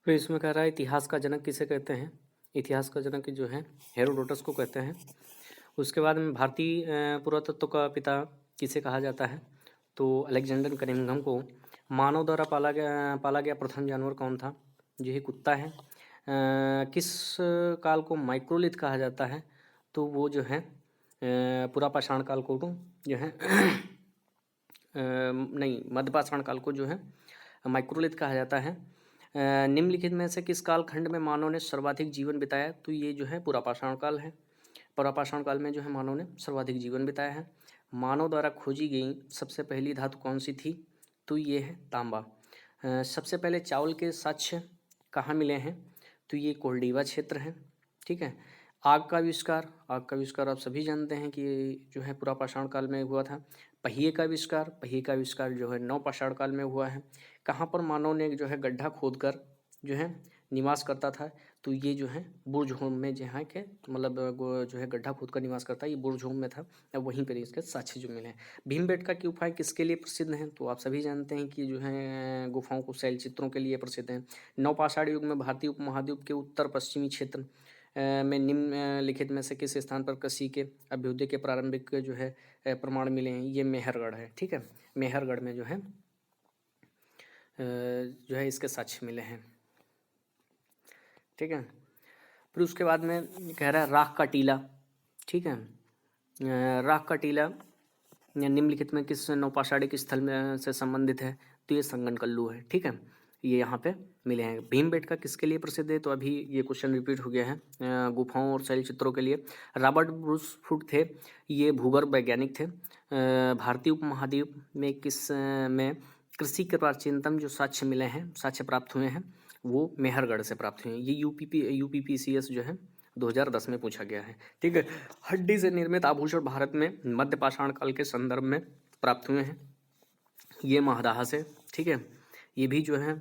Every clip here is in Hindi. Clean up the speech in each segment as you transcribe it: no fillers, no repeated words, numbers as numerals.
तो इसमें कह रहा है इतिहास का जनक किसे कहते हैं। इतिहास का जनक जो है हेरोडोटस को कहते हैं। उसके बाद में भारतीय पुरातत्व का पिता किसे कहा जाता है, तो अलेक्जेंडर कनिंघम को। मानव द्वारा पाला गया प्रथम जानवर कौन था, यही कुत्ता है। किस काल को माइक्रोलिथ कहा जाता है, तो वो जो है पुरापाषाण काल को जो है नहीं, मध्यपाषाण काल को जो है माइक्रोलिथ कहा जाता है। निम्नलिखित में से किस कालखंड में मानव ने सर्वाधिक जीवन बिताया, तो ये जो है पुरापाषाण काल है। पुरापाषाण काल में जो है मानव ने सर्वाधिक जीवन बिताया है। मानव द्वारा खोजी गई सबसे पहली धातु कौन सी थी, तो ये है तांबा। सबसे पहले चावल के साक्ष्य कहाँ मिले हैं, तो ये कोल्डिवा क्षेत्र है। ठीक है। आग का आविष्कार आप सभी जानते हैं कि जो है पुरापाषाण काल में हुआ था। पहिए का आविष्कार जो है नवपाषाण काल में हुआ है। कहाँ पर मानव ने जो है गड्ढा खोदकर जो है निवास करता था, तो ये जो है बुर्जहोम में जहाँ के मतलब जो है गड्ढा खोद कर निवास करता है, ये बुर्जहोम में था। अब वहीं पर इसके साक्ष्य जो मिले हैं। भीमबेटका की गुफाएं किसके लिए प्रसिद्ध हैं, तो आप सभी जानते हैं कि जो है गुफाओं को शैल चित्रों के लिए प्रसिद्ध हैं। नवपाषाण युग में भारतीय उपमहाद्वीप के उत्तर पश्चिमी क्षेत्र में निम्नलिखित में से किस स्थान पर कृषि के अभ्युदय के प्रारंभिक जो है प्रमाण मिले हैं, ये मेहरगढ़ है। ठीक है, मेहरगढ़ में जो है इसके साक्ष्य मिले हैं। ठीक है। फिर उसके बाद में कह रहा है राख का टीला। ठीक है। राख का टीला निम्नलिखित में किस नौपाषाणिक स्थल में से संबंधित है, तो ये संगनकल्लू है। ठीक है, ये यहाँ पे मिले हैं। भीमबेटका किसके लिए प्रसिद्ध है, तो अभी ये क्वेश्चन रिपीट हो गया है गुफाओं और शैल चित्रों के लिए। रॉबर्ट ब्रूस फुट थे, ये भूगर्भ वैज्ञानिक थे। भारतीय उपमहाद्वीप में किस में कृषि के प्राचीनतम जो साक्ष्य मिले हैं, साक्ष्य प्राप्त हुए हैं, वो मेहरगढ़ से प्राप्त हुए हैं। ये यूपीपीसीएस जो है 2010 में पूछा गया है। ठीक है। हड्डी से निर्मित आभूषण भारत में मध्य पाषाण काल के संदर्भ में प्राप्त हुए हैं, ये महदाह से। ठीक है, ये भी जो है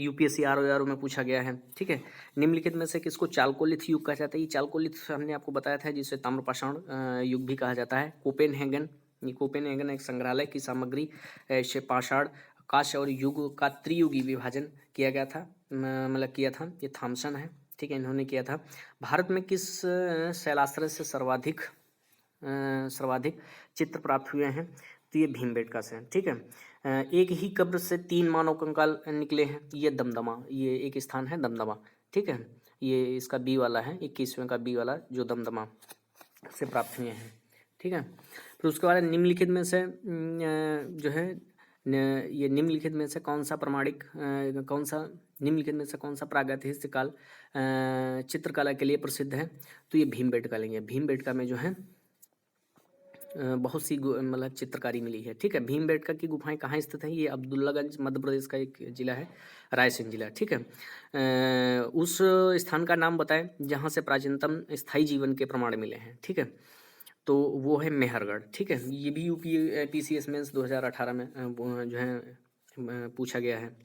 यूपीएससी आरओ में पूछा गया है। ठीक है। निम्नलिखित में से किसको चालकोलिथ युग कहा जाता है, ये चालकोलिथ हमने आपको बताया था, जिसे ताम्रपाषाण युग भी कहा जाता है। कोपेनहेगन, ये कोपेनहेगन एक संग्रहालय की सामग्री से पाषाण कांस्य और युग का त्रियुगी विभाजन किया गया था, मतलब किया था, ये थॉमसन है। ठीक है, इन्होंने किया था। भारत में किस शैलाश्रय से सर्वाधिक चित्र प्राप्त हुए हैं, तो ये भीमबेटका से। ठीक है। एक ही कब्र से 3 मानव कंकाल निकले हैं, ये दमदमा, ये एक स्थान है दमदमा। ठीक है, ये इसका बी वाला है, 21वें का बी वाला जो दमदमा से प्राप्त हुए हैं। ठीक है। फिर उसके बाद निम्नलिखित में से जो है ये निम्नलिखित में से कौन सा प्रागैतिहासिक काल चित्रकला के लिए प्रसिद्ध है, तो ये भीमबेटका लेंगे। भीमबेटका में जो है बहुत सी मतलब चित्रकारी मिली है। ठीक है। भीमबेटका की गुफाएं कहाँ स्थित हैं, ये अब्दुल्लागंज मध्य प्रदेश का एक जिला है, रायसेन जिला। ठीक है। उस स्थान का नाम बताएं जहाँ से प्राचीनतम स्थायी जीवन के प्रमाण मिले हैं। ठीक है, तो वो है मेहरगढ़। ठीक है, ये भी यूपीपीसीएस मेंस 2018 में जो है पूछा गया है।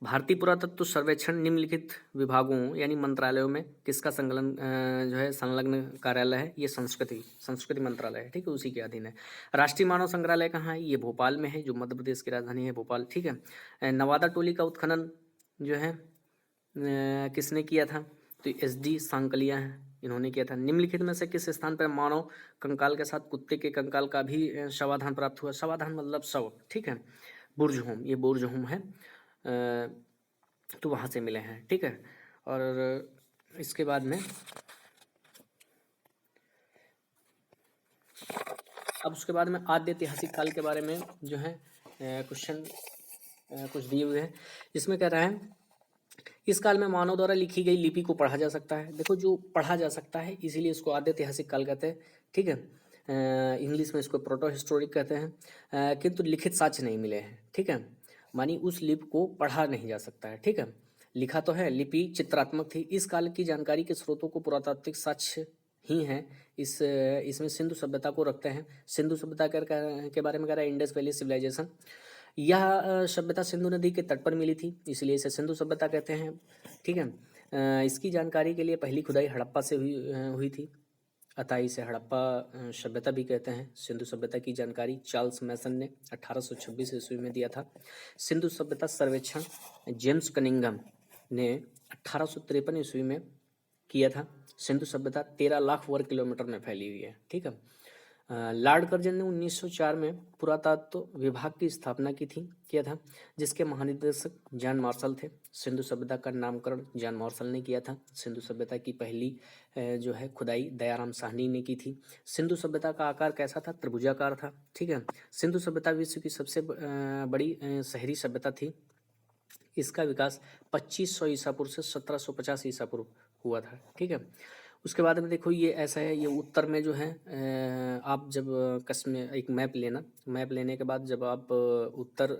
भारतीय पुरातत्व सर्वेक्षण निम्नलिखित विभागों यानी मंत्रालयों में किसका जो है संलग्न कार्यालय है, ये संस्कृति मंत्रालय है। ठीक है, उसी के अधीन है। राष्ट्रीय मानव संग्रहालय कहाँ है, ये भोपाल में है, जो मध्य प्रदेश की राजधानी है भोपाल। ठीक है। नवादा टोली का उत्खनन जो है किसने किया था, तो SD सांकलिया हैं, इन्होंने किया था। निम्नलिखित में से किस स्थान पर मानव कंकाल के साथ कुत्ते के कंकाल का भी शवाधान प्राप्त हुआ, शवाधान मतलब शव। ठीक है, बुर्जहोम, ये बुर्जहोम है, तो वहाँ से मिले हैं। ठीक है। और इसके बाद में उसके बाद में आद्य ऐतिहासिक काल के बारे में जो है क्वेश्चन कुछ दिए हुए हैं, जिसमें कह रहा है इस काल में मानव द्वारा लिखी गई लिपि को पढ़ा जा सकता है। देखो, जो पढ़ा जा सकता है इसीलिए इसको आद्य ऐतिहासिक काल कहते हैं। ठीक है, इंग्लिश में इसको प्रोटो हिस्टोरिक कहते हैं। किंतु लिखित साक्ष्य नहीं मिले हैं। ठीक है, मानी उस लिपि को पढ़ा नहीं जा सकता है। ठीक है, लिखा तो है, लिपि चित्रात्मक थी। इस काल की जानकारी के स्रोतों को पुरातात्विक साक्ष्य ही हैं। इसमें सिंधु सभ्यता को रखते हैं। सिंधु सभ्यता के बारे में कह रहा है इंडस वैली सिविलाइजेशन। यह सभ्यता सिंधु नदी के तट पर मिली थी, इसलिए इसे सिंधु सभ्यता कहते हैं। ठीक है। इसकी जानकारी के लिए पहली खुदाई हड़प्पा से हुई थी, अतः इसे हड़प्पा सभ्यता भी कहते हैं। सिंधु सभ्यता की जानकारी चार्ल्स मैसन ने 1826 ईस्वी में दिया था। सिंधु सभ्यता सर्वेक्षण जेम्स कनिंघम ने 1853 ईस्वी में किया था। सिंधु सभ्यता 13 लाख वर्ग किलोमीटर में फैली हुई है। ठीक है। लॉर्ड कर्जन ने 1904 में पुरातत्व विभाग की स्थापना किया था, जिसके महानिदेशक जॉन मार्शल थे। सिंधु सभ्यता का नामकरण जॉन मार्शल ने किया था। सिंधु सभ्यता की पहली जो है खुदाई दयाराम साहनी ने की थी। सिंधु सभ्यता का आकार कैसा था? त्रिभुजाकार था। ठीक है। सिंधु सभ्यता विश्व की सबसे बड़ी शहरी सभ्यता थी। इसका विकास 2500 ईसा पूर्व से 1750 ईसा पूर्व हुआ था। ठीक है। उसके बाद में देखो ये ऐसा है, ये उत्तर में जो है आप जब कश्मीर एक मैप लेना, मैप लेने के बाद जब आप उत्तर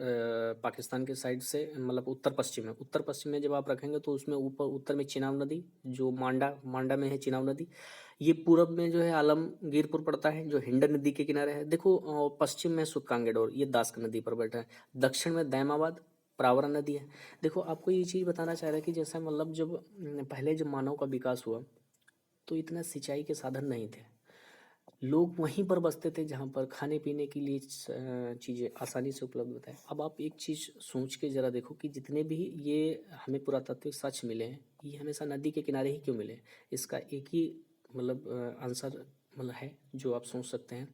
पाकिस्तान के साइड से मतलब उत्तर पश्चिम में जब आप रखेंगे तो उसमें ऊपर उत्तर में चिनाब नदी जो मांडा में है, चिनाब नदी। ये पूरब में जो है आलमगीरपुर पड़ता है जो हिंडन नदी के किनारे है। देखो पश्चिम में सुतकांगेडोर, ये दास्क नदी पर बैठा है। दक्षिण में दैमाबाद प्रावरा नदी है। देखो आपको ये चीज़ बताना चाह रहा है कि जैसा मतलब जब पहले जब मानव का विकास हुआ तो इतना सिंचाई के साधन नहीं थे। लोग वहीं पर बसते थे जहाँ पर खाने पीने के लिए चीज़ें आसानी से उपलब्ध होता है। अब आप एक चीज़ सोच के ज़रा देखो कि जितने भी ये हमें पुरातात्विक साक्ष्य मिले हैं, ये हमेशा नदी के किनारे ही क्यों मिले? इसका एक ही मतलब आंसर मतलब है जो आप सोच सकते हैं,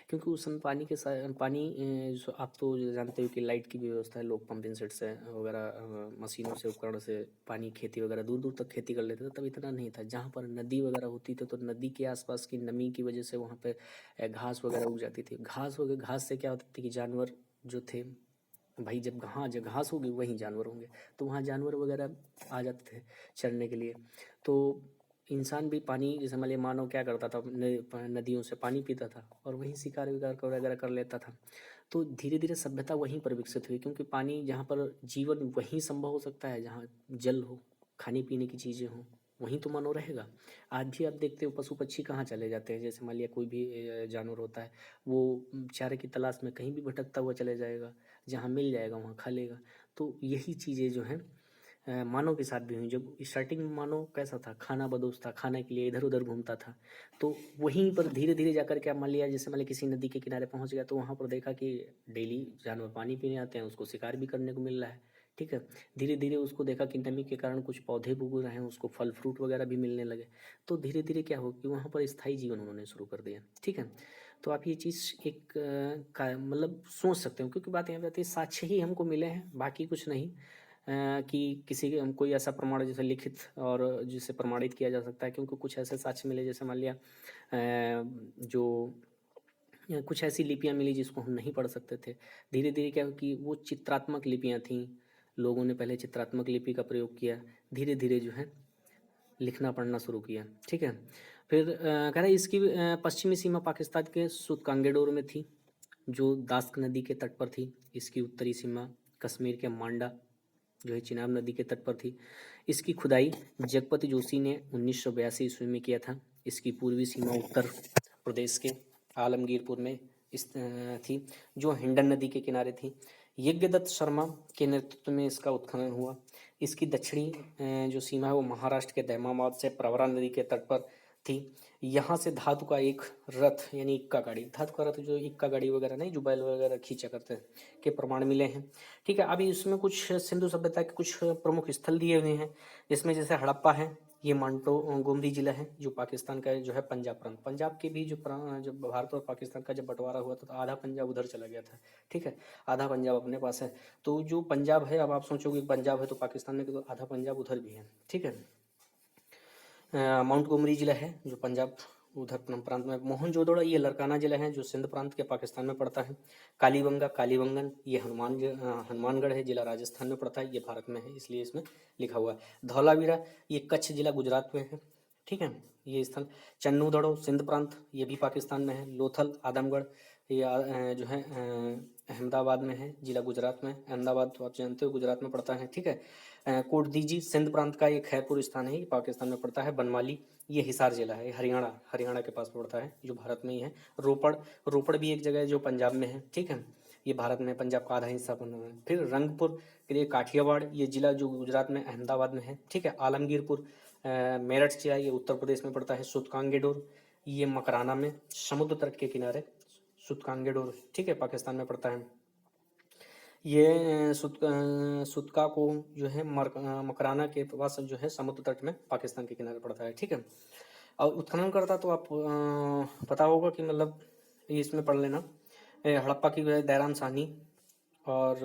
क्योंकि उस समय पानी जो आप तो जानते हो कि लाइट की भी व्यवस्था है। लोग पंपिंग सेट से वगैरह मशीनों से उपकरण से पानी खेती वगैरह दूर दूर तक खेती कर लेते थे। तब इतना नहीं था। जहाँ पर नदी वगैरह होती थी तो नदी के आसपास की नमी की वजह से वहाँ पे घास वगैरह उग जाती थी। घास से क्या होती थी कि जानवर जो थे भाई जब घास होगी वहीं जानवर होंगे, तो वहाँ जानवर वगैरह आ जाते थे चरने के लिए। तो इंसान भी पानी जैसे मान लिया मानव क्या करता था, नदियों से पानी पीता था और वहीं शिकार विकार वगैरह कर लेता था। तो धीरे धीरे सभ्यता वहीं पर विकसित हुई, क्योंकि पानी जहाँ पर जीवन वहीं संभव हो सकता है जहाँ जल हो, खाने पीने की चीज़ें हों, वहीं तो मानव रहेगा। आज भी आप देखते हो पशु पक्षी कहाँ चले जाते हैं। जैसे मान लिया कोई भी जानवर होता है, वो चारे की तलाश में कहीं भी भटकता हुआ चले जाएगा, जहाँ मिल जाएगा वहाँ खा लेगा। तो यही चीज़ें जो हैं मानव के साथ भी हुई। जब स्टार्टिंग में मानव कैसा था, खाना बदोश था, खाने के लिए इधर उधर घूमता था। तो वहीं पर धीरे धीरे जाकर के मान लिया जैसे मान लिया किसी नदी के किनारे पहुंच गया तो वहाँ पर देखा कि डेली जानवर पानी पीने आते हैं, उसको शिकार भी करने को मिल रहा है। ठीक है। धीरे धीरे उसको देखा कि नमी के कारण कुछ पौधे भी उग रहे हैं, उसको फल फ्रूट वगैरह भी मिलने लगे। तो धीरे धीरे क्या हो कि वहाँ पर स्थायी जीवन उन्होंने शुरू कर दिया। ठीक है। तो आप ये चीज़ एक का मतलब सोच सकते हो, क्योंकि बात यहाँ पे आती है साक्ष्य ही हमको मिले हैं, बाकी कुछ नहीं। कि किसी के कोई ऐसा प्रमाण जैसे लिखित और जिसे प्रमाणित किया जा सकता है, क्योंकि कुछ ऐसे साक्ष्य मिले जैसे मान लिया जो कुछ ऐसी लिपियां मिली जिसको हम नहीं पढ़ सकते थे। धीरे धीरे क्या हुआ कि वो चित्रात्मक लिपियां थीं, लोगों ने पहले चित्रात्मक लिपि का प्रयोग किया, धीरे धीरे जो है लिखना पढ़ना शुरू किया। ठीक है। फिर कह रहा है इसकी पश्चिमी सीमा पाकिस्तान के सुतकांगेडोर में थी जो दास्क नदी के तट पर थी। इसकी उत्तरी सीमा कश्मीर के मांडा जो है चिनाब नदी के तट पर थी। इसकी खुदाई जगपति जोशी ने 1982 ईस्वी में किया था। इसकी पूर्वी सीमा उत्तर प्रदेश के आलमगीरपुर में थी जो हिंडन नदी के किनारे थी। यज्ञदत्त शर्मा के नेतृत्व में इसका उत्खनन हुआ। इसकी दक्षिणी जो सीमा है वो महाराष्ट्र के दैमाबाद से प्रवरा नदी के तट पर थी। यहाँ से धातु का एक रथ यानी इक्का गाड़ी, धातु का रथ जो इक्का गाड़ी वगैरह नहीं जो बैल वगैरह खींचा करते हैं, के प्रमाण मिले हैं। ठीक है। अभी इसमें कुछ सिंधु सभ्यता के कुछ प्रमुख स्थल दिए हुए हैं, जिसमें जैसे हड़प्पा है, ये मांटो गोमती जिला है जो पाकिस्तान का जो है पंजाब प्रांत। पंजाब के भी जब भारत और पाकिस्तान का जब बंटवारा हुआ था तो आधा पंजाब उधर चला गया था। ठीक है। आधा पंजाब अपने पास है। तो जो पंजाब है, अब आप सोचोगे पंजाब है तो पाकिस्तान में, तो आधा पंजाब उधर भी है। ठीक है। माउंट गोमरी जिला है जो पंजाब उधर प्रांत में। मोहनजोदड़ो ये लड़काना जिला है जो सिंध प्रांत के पाकिस्तान में पड़ता है। कालीबंगन ये हनुमानगढ़ है, जिला राजस्थान में पड़ता है, ये भारत में है इसलिए इसमें लिखा हुआ है। धौलावीरा ये कच्छ जिला गुजरात में है। ठीक है। ये स्थल चन्नूदड़ो सिंध प्रांत ये भी पाकिस्तान में है। लोथल आदमगढ़ ये जो है अहमदाबाद में है, जिला गुजरात में। अहमदाबाद तो आप जानते हो गुजरात में पड़ता है। ठीक है। कोटदीजी सिंध प्रांत का ये खैरपुर स्थान है, ये पाकिस्तान में पड़ता है। बनमाली ये हिसार जिला है, हरियाणा के पास पड़ता है जो भारत में ही है। रोपड़ भी एक जगह है जो पंजाब में है। ठीक है। ये भारत में पंजाब का आधा हिस्सा बना हुआ है। फिर रंगपुर के लिए काठियावाड़ ये जिला जो गुजरात में अहमदाबाद में है। ठीक है। आलमगीरपुर मेरठ जिला ये उत्तर प्रदेश में पड़ता है। सुतकांगेडोर ये मकराना में समुद्र तट के किनारे सुतकांगेडोर, ठीक है, पाकिस्तान में पड़ता है। ये सुतका को जो है मकराना के पास जो है समुद्र तट में पाकिस्तान के किनारे पड़ता है, ठीक है। और उत्खनन करता तो आप पता होगा कि मतलब ये इसमें पढ़ लेना, हड़प्पा की जो है दयाराम साहनी और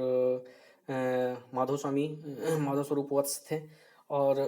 माधव स्वामी माधव स्वरूप वत्स थे, और